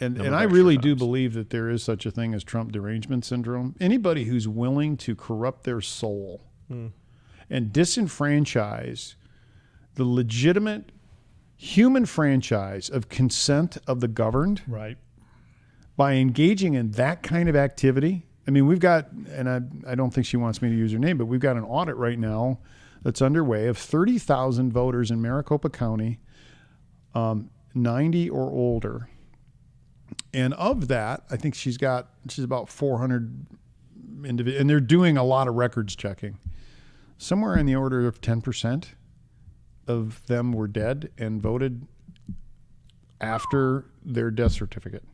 And I really do believe that there is such a thing as Trump derangement syndrome. Anybody who's willing to corrupt their soul and disenfranchise the legitimate human franchise of consent of the governed by engaging in that kind of activity. I mean, we've got, and I don't think she wants me to use her name, but we've got an audit right now that's underway of 30,000 voters in Maricopa County, 90 or older. And of that, I think she's about 400 individuals, and they're doing a lot of records checking. Somewhere in the order of 10% of them were dead and voted after their death certificate.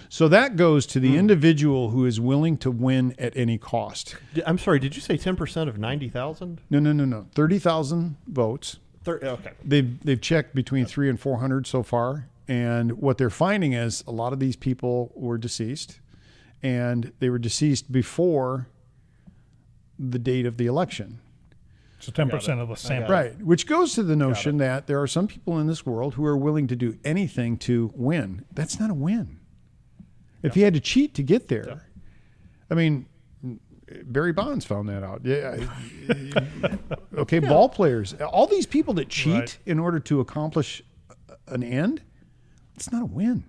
So that goes to the individual who is willing to win at any cost. I'm sorry, did you say 10% of 90,000? No. 30,000 votes. Okay. They've checked between 300 and 400 so far. And what they're finding is a lot of these people were deceased, and they were deceased before the date of the election. So 10% of the sample. Right, which goes to the notion that there are some people in this world who are willing to do anything to win. That's not a win. If he had to cheat to get there. I mean, Barry Bonds found that out. Okay, ball players. All these people that cheat in order to accomplish an end, it's not a win.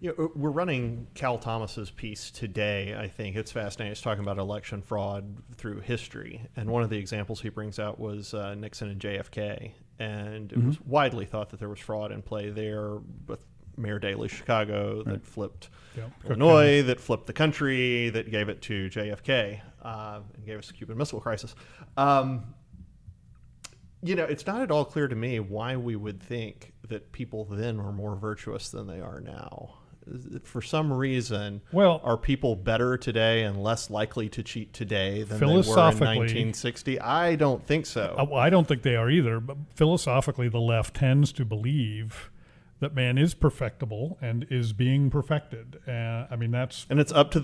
We're running Cal Thomas's piece today. I think it's fascinating. It's talking about election fraud through history. And one of the examples he brings out was Nixon and JFK. And it was widely thought that there was fraud in play there with Mayor Daley, Chicago, that flipped Illinois, that flipped the country, that gave it to JFK, and gave us the Cuban Missile Crisis. It's not at all clear to me why we would think that people then were more virtuous than they are now. For some reason, are people better today and less likely to cheat today than they were in 1960? I don't think so. Well, I don't think they are either. But philosophically, the left tends to believe that man is perfectible and is being perfected. I mean, that's... And it's up to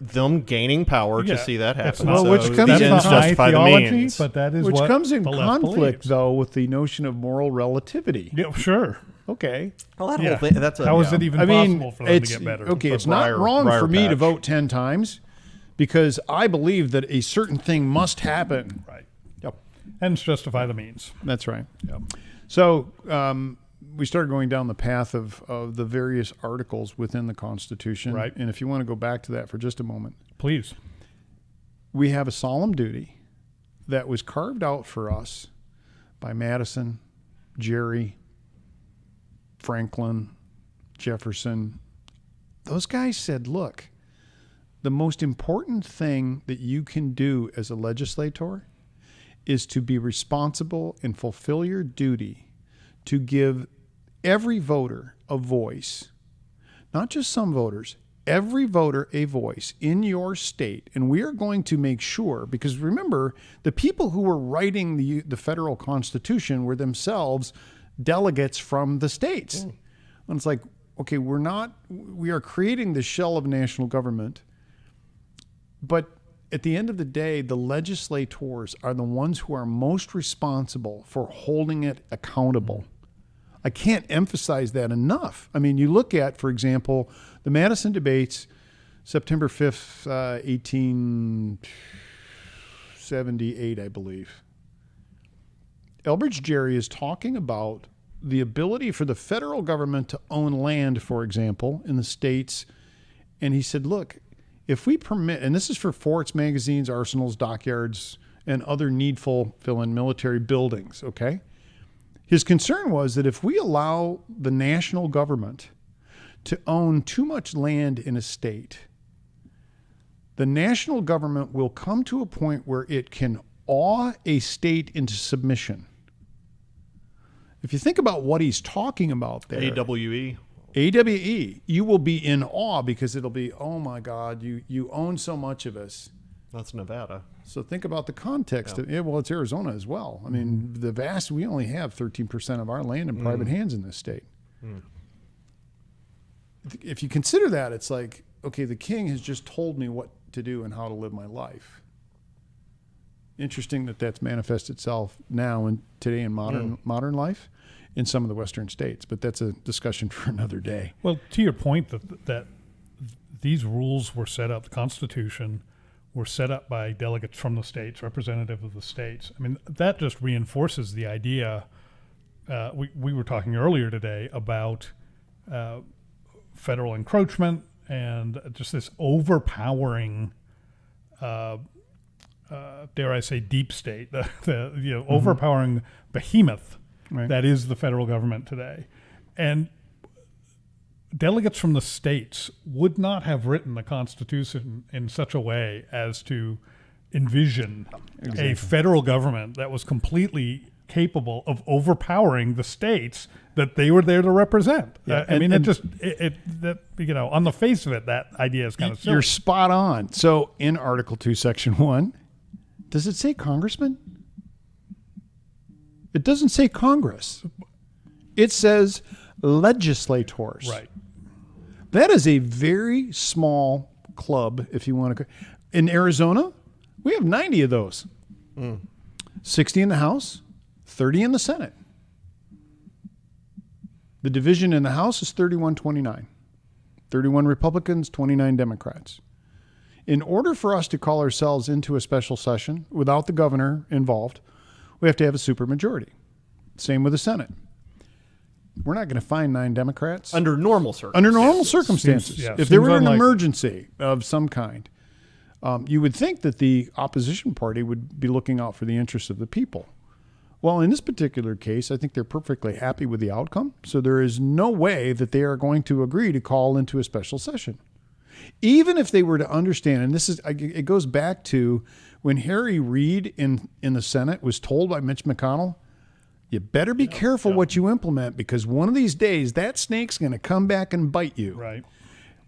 them gaining power to see that happen. Which comes in justify theology, but that is which what comes in the conflict, believes. though, with the notion of moral relativity. Yeah, sure. Okay. Well, that whole thing, that's how is it even possible for them to get better? Okay, it's not wrong for me to vote 10 times because I believe that a certain thing must happen. Right. Yep. And justify the means. That's right. Yep. So we started going down the path of the various articles within the Constitution. Right. And if you want to go back to that for just a moment. Please. We have a solemn duty that was carved out for us by Madison, Jerry, Franklin, Jefferson. Those guys said, look, the most important thing that you can do as a legislator is to be responsible and fulfill your duty to give every voter a voice, not just some voters, every voter a voice in your state. And we are going to make sure, because remember, the people who were writing the federal Constitution were themselves delegates from the states. And it's like, okay, we are creating the shell of national government, but at the end of the day, the legislators are the ones who are most responsible for holding it accountable. I can't emphasize that enough. I mean, you look at, for example, the Madison debates, September 5th, 1878, I believe. Elbridge Gerry is talking about the ability for the federal government to own land, for example, in the states. And he said, look, if we permit, and this is for forts, magazines, arsenals, dockyards, and other needful fill-in military buildings, okay? His concern was that if we allow the national government to own too much land in a state, the national government will come to a point where it can awe a state into submission. If you think about what he's talking about there. AWE. AWE, you will be in awe because it'll be, oh my God, you own so much of us. That's Nevada. So think about the context. Well, it's Arizona as well. I mean, we only have 13% of our land in private hands in this state. If you consider that, it's like, okay, the king has just told me what to do and how to live my life. Interesting that that's manifested itself now and today in modern life. in some of the western states. But that's a discussion for another day. Well, to your point that these rules were set up, the Constitution were set up by delegates from the states, representative of the states. I mean, that just reinforces the idea. We were talking earlier today about federal encroachment and just this overpowering, dare I say, deep state, the overpowering behemoth that is the federal government today. And delegates from the states would not have written the Constitution in such a way as to envision a federal government that was completely capable of overpowering the states that they were there to represent. Yeah, I mean, on the face of it, that idea is kind of silly. You're spot on. So in Article 2, Section 1, does it say congressman? It doesn't say Congress. It says legislators. Right. That is a very small club, if you want to. In Arizona, we have 90 of those. 60 in the House, 30 in the Senate. The division in the House is 31-29. 31 Republicans, 29 Democrats. In order for us to call ourselves into a special session without the governor involved, we have to have a supermajority. Same with the Senate. We're not going to find 9 Democrats. Under normal circumstances. Under normal circumstances. Seems if there were an unlikely. emergency of some kind, you would think that the opposition party would be looking out for the interests of the people. Well, in this particular case, I think they're perfectly happy with the outcome. So there is no way that they are going to agree to call into a special session. Even if they were to understand, and it goes back to when Harry Reid in the Senate was told by Mitch McConnell, you better be careful what you implement, because one of these days that snake's going to come back and bite you. Right.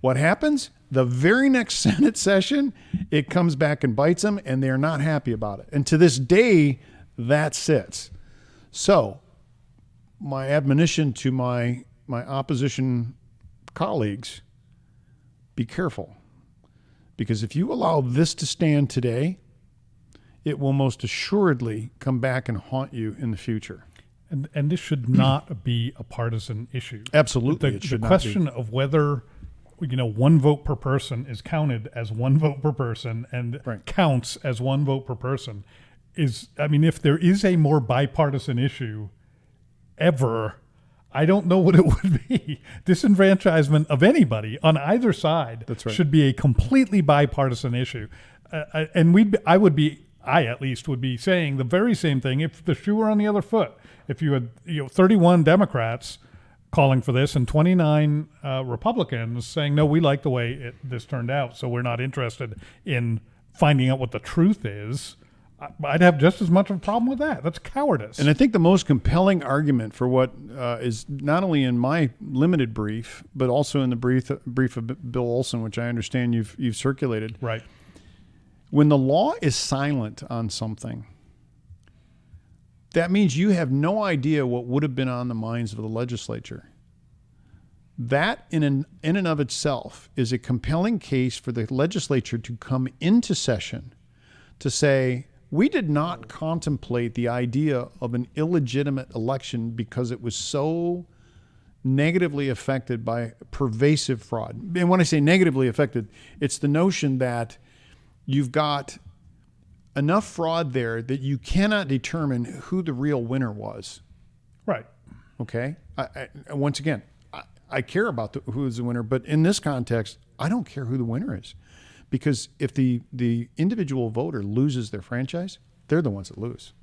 What happens? The very next Senate session, it comes back and bites them, and they're not happy about it. And to this day, that sits. So my admonition to my opposition colleagues, be careful. Because if you allow this to stand today, it will most assuredly come back and haunt you in the future. And this should not be a partisan issue. Absolutely, it should the not question be. of whether one vote per person is counted as one vote per person and counts as one vote per person is, I mean, if there is a more bipartisan issue ever, I don't know what it would be. Disenfranchisement of anybody on either side should be a completely bipartisan issue. And I at least would be saying the very same thing if the shoe were on the other foot. If you had 31 Democrats calling for this and 29 Republicans saying, no, we like the way this turned out, so we're not interested in finding out what the truth is, I'd have just as much of a problem with that. That's cowardice. And I think the most compelling argument for what is not only in my limited brief, but also in the brief of Bill Olson, which I understand you've circulated. Right. When the law is silent on something, that means you have no idea what would have been on the minds of the legislature. That in and of itself is a compelling case for the legislature to come into session to say, we did not contemplate the idea of an illegitimate election because it was so negatively affected by pervasive fraud. And when I say negatively affected, it's the notion that you've got enough fraud there that you cannot determine who the real winner was. Right. Okay? Once again, I care about who is the winner, but in this context, I don't care who the winner is. Because if the individual voter loses their franchise, they're the ones that lose.